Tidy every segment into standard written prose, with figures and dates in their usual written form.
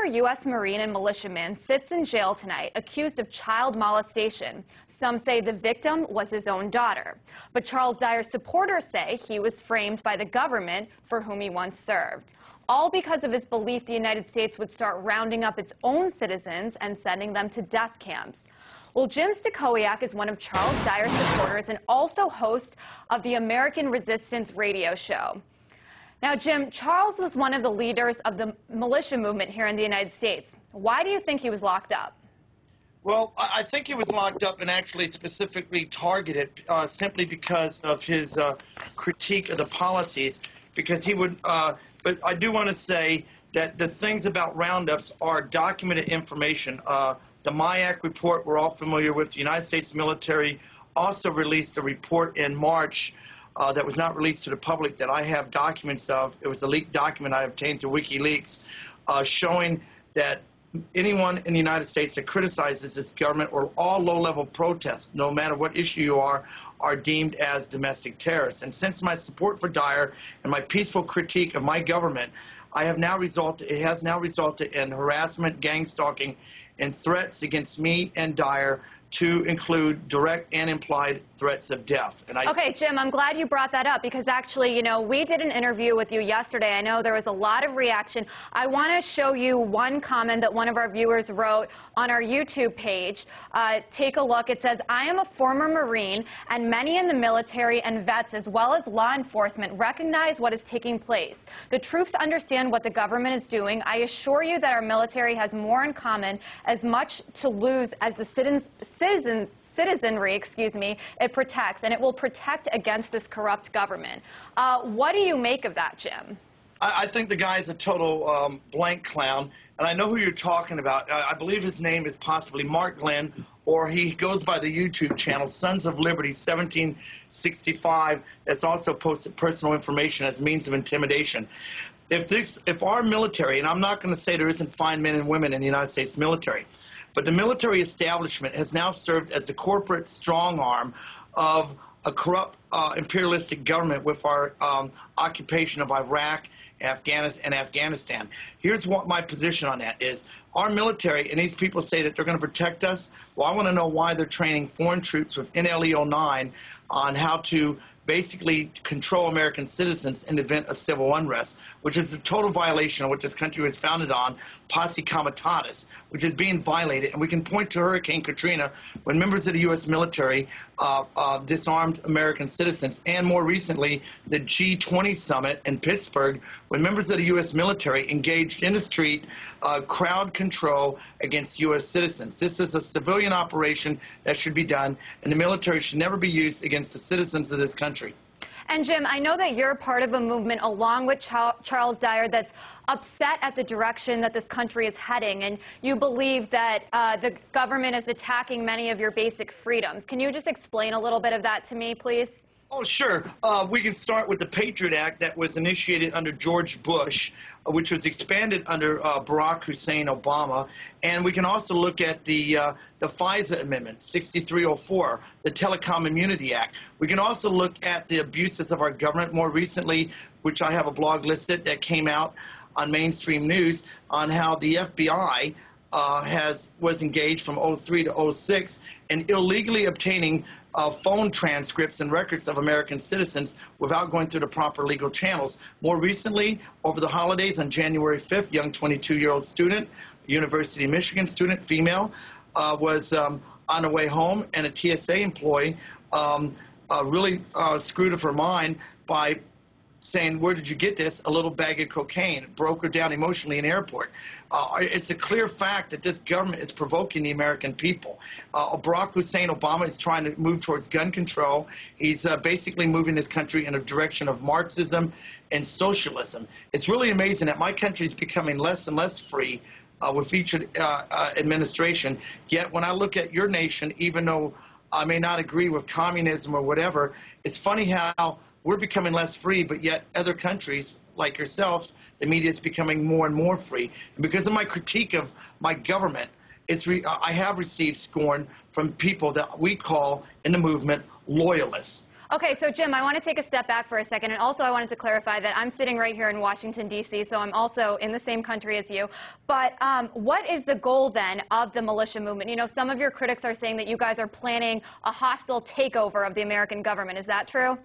former U.S. Marine and militiaman sits in jail tonight, accused of child molestation. Some say the victim was his own daughter. But Charles Dyer's supporters say he was framed by the government for whom he once served. All because of his belief the United States would start rounding up its own citizens and sending them to death camps. Well, Jim Stachowiak is one of Charles Dyer's supporters and also host of the American Resistance radio show. Now, Jim, Charles was one of the leaders of the militia movement here in the United States. Why do you think he was locked up? Well, I think he was locked up and actually specifically targeted simply because of his critique of the policies, because he would, but I do want to say that the things about roundups are documented information. The MIAC report we're all familiar with. The United States military also released a report in March that was not released to the public that I have documents of. It was a leaked document I obtained through WikiLeaks showing that anyone in the United States that criticizes this government or all low-level protests, no matter what issue you are deemed as domestic terrorists. And since my support for Dyer and my peaceful critique of my government, it has now resulted in harassment, gang stalking, and threats against me and Dyer, to include direct and implied threats of death. And okay, Jim, I'm glad you brought that up because actually, you know, we did an interview with you yesterday. I know there was a lot of reaction. I want to show you one comment that one of our viewers wrote on our YouTube page. Take a look. It says, "I am a former Marine, and many in the military and vets as well as law enforcement recognize what is taking place. The troops understand what the government is doing. I assure you that our military has more in common, as much to lose as the citizenry, it protects, and it will protect against this corrupt government." What do you make of that, Jim? I think the guy is a total blank clown, and I know who you're talking about. I believe his name is possibly Mark Glenn, or he goes by the YouTube channel Sons of Liberty 1765. That's also posted personal information as a means of intimidation. If our military, and I'm not going to say there isn't fine men and women in the United States military, but the military establishment has now served as the corporate strong arm of a corrupt imperialistic government with our occupation of Iraq and Afghanistan. Here's what my position on that is. Our military, and these people say that they're going to protect us. Well, I want to know why they're training foreign troops with NLE-09 on how to basically control American citizens in the event of civil unrest, which is a total violation of what this country was founded on, posse comitatus, which is being violated. And we can point to Hurricane Katrina when members of the U.S. military disarmed American citizens, and more recently, the G20 summit in Pittsburgh, when members of the U.S. military engaged in the street crowd control against U.S. citizens. This is a civilian operation that should be done, and the military should never be used against the citizens of this country. And Jim, I know that you're part of a movement along with Charles Dyer that's upset at the direction that this country is heading, and you believe that the government is attacking many of your basic freedoms. Can you just explain a little bit of that to me, please? Oh, sure. We can start with the Patriot Act that was initiated under George Bush, which was expanded under Barack Hussein Obama. And we can also look at the FISA Amendment, 6304, the Telecom Immunity Act. We can also look at the abuses of our government more recently, which I have a blog listed that came out on mainstream news on how the FBI was engaged from 03 to 06 in illegally obtaining phone transcripts and records of American citizens without going through the proper legal channels. More recently, over the holidays on January 5th, young 22-year-old student, University of Michigan student, female, was on her way home, and a TSA employee really screwed up her mind by saying, "Where did you get this?" A little bag of cocaine. Broke her down emotionally in the airport. It's a clear fact that this government is provoking the American people. Barack Hussein Obama is trying to move towards gun control. He's basically moving this country in a direction of Marxism and socialism. It's really amazing that my country is becoming less and less free with each administration. Yet when I look at your nation, even though I may not agree with communism or whatever, it's funny how we're becoming less free, but yet other countries like yourselves, the media is becoming more and more free. And because of my critique of my government, I have received scorn from people that we call in the movement loyalists. Okay, so Jim, I want to take a step back for a second, and also I wanted to clarify that I'm sitting right here in Washington, D.C., so I'm also in the same country as you. But what is the goal, then, of the militia movement? You know, some of your critics are saying that you guys are planning a hostile takeover of the American government. Is that true?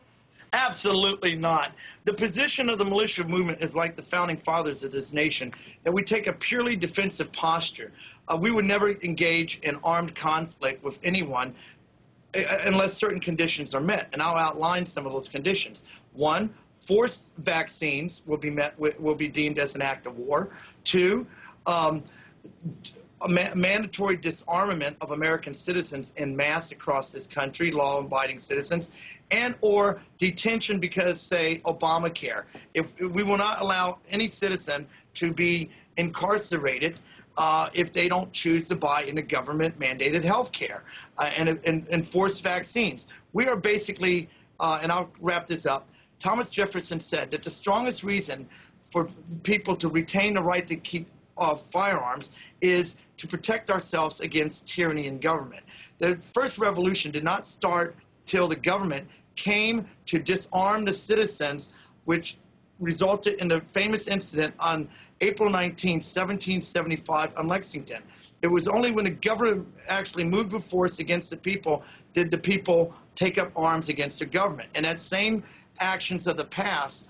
Absolutely not. The position of the militia movement is like the founding fathers of this nation, that we take a purely defensive posture. We would never engage in armed conflict with anyone unless certain conditions are met, and I'll outline some of those conditions. One, forced vaccines will be deemed as an act of war. Two, mandatory disarmament of American citizens en masse across this country, law-abiding citizens, and or detention because, say, Obamacare. If we will not allow any citizen to be incarcerated if they don't choose to buy into government-mandated health care and forced vaccines. We are basically, and I'll wrap this up, Thomas Jefferson said that the strongest reason for people to retain the right to keep firearms is to protect ourselves against tyranny in government. The first revolution did not start till the government came to disarm the citizens, which resulted in the famous incident on April 19, 1775 on Lexington. It was only when the government actually moved with force against the people did the people take up arms against the government. And that same actions of the past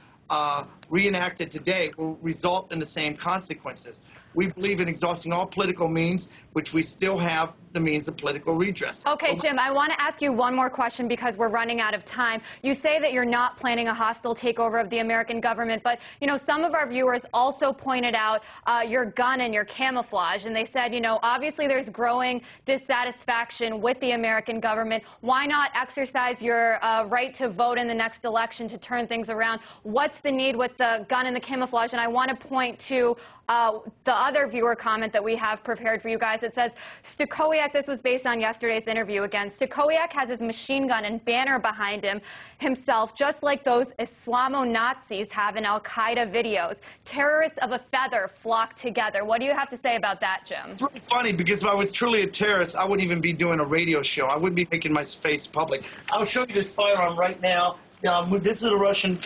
reenacted today will result in the same consequences. We believe in exhausting all political means, which we still have the means of political redress. Okay, Jim, I want to ask you one more question because we're running out of time. You say that you're not planning a hostile takeover of the American government, but, you know, some of our viewers also pointed out your gun and your camouflage, and they said, you know, obviously there's growing dissatisfaction with the American government. Why not exercise your right to vote in the next election to turn things around? What's the need with the gun and the camouflage? And I want to point to the other viewer comment that we have prepared for you guys. It says, Stachowiak, this was based on yesterday's interview again, Stachowiak has his machine gun and banner behind himself, just like those Islamo-Nazis have in al-Qaeda videos. Terrorists of a feather flock together. What do you have to say about that, Jim? It's really funny, because if I was truly a terrorist, I wouldn't even be doing a radio show. I wouldn't be making my face public. I'll show you this firearm right now. This is a Russian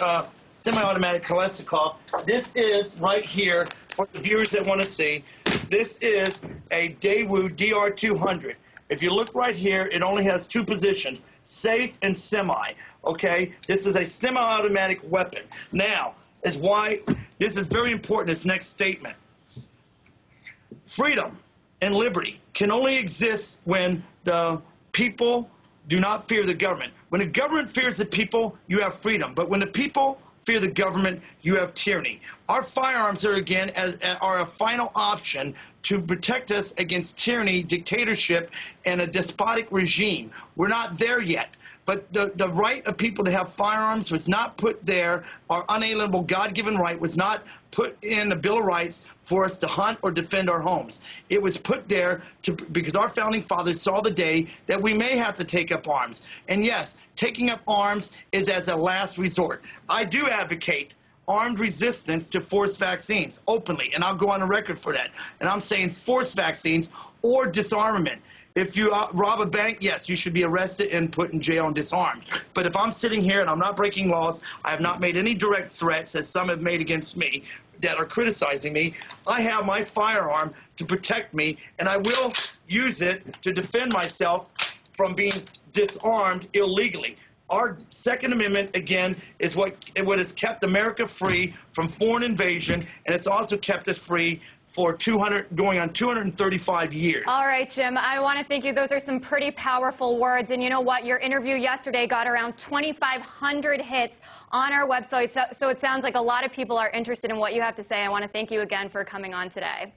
semi-automatic Kalashnikov. This is right here, for the viewers that want to see, this is a Daewoo DR200. If you look right here, it only has two positions, safe and semi, okay? This is a semi-automatic weapon. Now, is why this is very important, this next statement. Freedom and liberty can only exist when the people do not fear the government. When the government fears the people, you have freedom. But when the people fear the government, you have tyranny. Our firearms are, again, are a final option to protect us against tyranny, dictatorship, and a despotic regime. We're not there yet. But the right of people to have firearms was not put there. Our unalienable God-given right was not put in the Bill of Rights for us to hunt or defend our homes. It was put there because our founding fathers saw the day that we may have to take up arms. And yes, taking up arms is as a last resort. I do advocate armed resistance to forced vaccines openly, and I'll go on the record for that. And I'm saying forced vaccines or disarmament. If you rob a bank, yes, you should be arrested and put in jail and disarmed. But if I'm sitting here and I'm not breaking laws, I have not made any direct threats, as some have made against me, that are criticizing me, I have my firearm to protect me, and I will use it to defend myself from being disarmed illegally. Our Second Amendment, again, is what has kept America free from foreign invasion, and it's also kept us free for going on 235 years. All right, Jim, I want to thank you. Those are some pretty powerful words. And you know what? Your interview yesterday got around 2,500 hits on our website. So it sounds like a lot of people are interested in what you have to say. I want to thank you again for coming on today.